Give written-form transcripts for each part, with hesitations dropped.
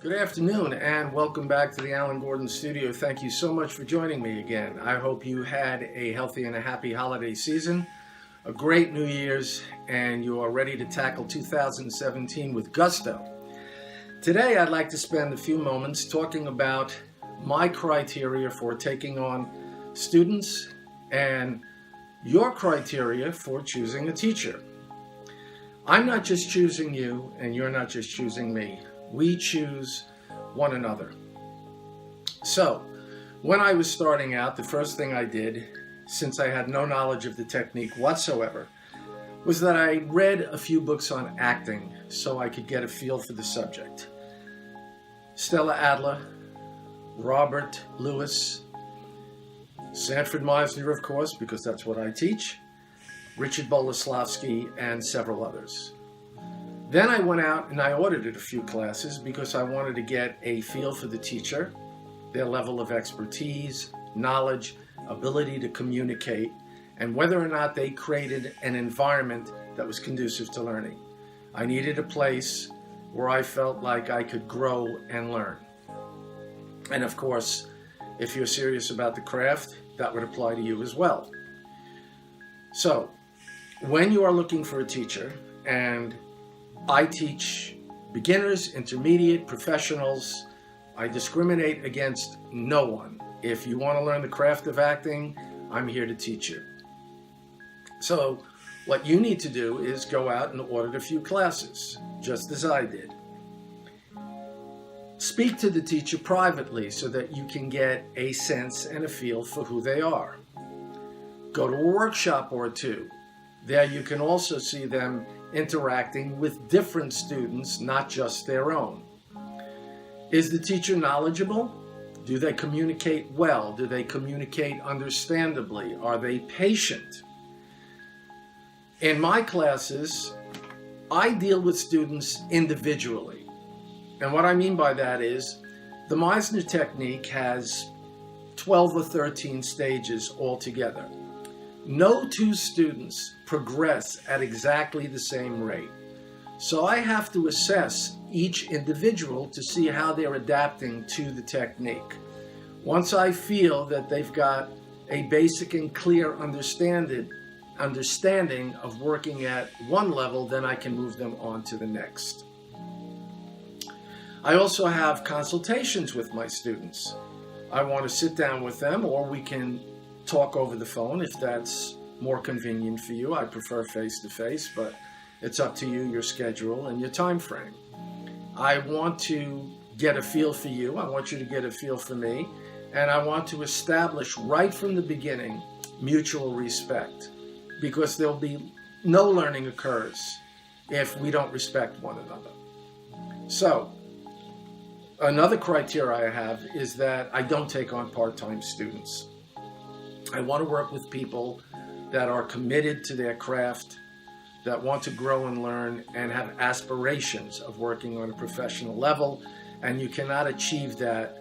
Good afternoon and welcome back to the Alan Gordon Studio. Thank you so much for joining me again. I hope you had a healthy and a happy holiday season, a great New Year's, and you are ready to tackle 2017 with gusto. Today I'd like to spend a few moments talking about my criteria for taking on students and your criteria for choosing a teacher. I'm not just choosing you and you're not just choosing me. We choose one another. So, when I was starting out, the first thing I did, since I had no knowledge of the technique whatsoever, was that I read a few books on acting so I could get a feel for the subject. Stella Adler, Robert Lewis, Sanford Meisner, of course, because that's what I teach, Richard Boleslavsky, and several others. Then I went out and I audited a few classes because I wanted to get a feel for the teacher, their level of expertise, knowledge, ability to communicate, and whether or not they created an environment that was conducive to learning. I needed a place where I felt like I could grow and learn. And of course, if you're serious about the craft, that would apply to you as well. So, when you are looking for a teacher, and I teach beginners, intermediate, professionals. I discriminate against no one. If you want to learn the craft of acting, I'm here to teach you. So what you need to do is go out and audit a few classes, just as I did. Speak to the teacher privately so that you can get a sense and a feel for who they are. Go to a workshop or two. There you can also see them interacting with different students, not just their own. Is the teacher knowledgeable? Do they communicate well? Do they communicate understandably? Are they patient? In my classes, I deal with students individually. And what I mean by that is the Meisner technique has 12 or 13 stages altogether. No two students progress at exactly the same rate. So I have to assess each individual to see how they're adapting to the technique. Once I feel that they've got a basic and clear understanding of working at one level, then I can move them on to the next. I also have consultations with my students. I want to sit down with them, or we can talk over the phone if that's more convenient for you. I prefer face-to-face, but it's up to you, your schedule, and your time frame. I want to get a feel for you. I want you to get a feel for me. And I want to establish right from the beginning mutual respect, because there'll be no learning occurs if we don't respect one another. So, another criteria I have is that I don't take on part-time students. I want to work with people that are committed to their craft, that want to grow and learn, and have aspirations of working on a professional level. And you cannot achieve that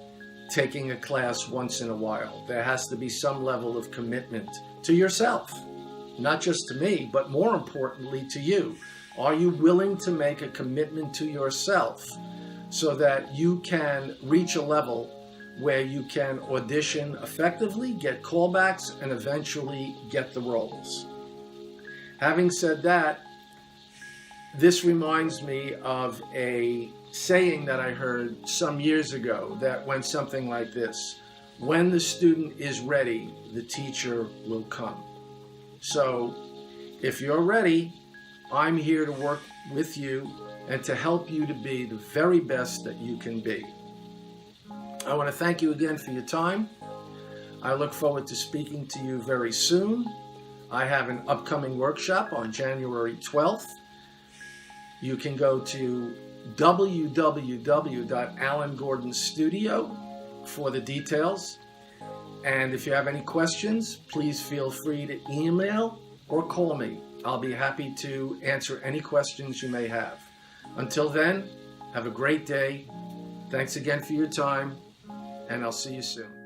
taking a class once in a while. There has to be some level of commitment to yourself, not just to me, but more importantly to you. Are you willing to make a commitment to yourself so that you can reach a level where you can audition effectively, get callbacks, and eventually get the roles? Having said that, this reminds me of a saying that I heard some years ago that went something like this: when the student is ready, the teacher will come. So if you're ready, I'm here to work with you and to help you to be the very best that you can be. I want to thank you again for your time. I look forward to speaking to you very soon. I have an upcoming workshop on January 12th. You can go to www.alangordonstudio for the details. And if you have any questions, please feel free to email or call me. I'll be happy to answer any questions you may have. Until then, have a great day. Thanks again for your time, and I'll see you soon.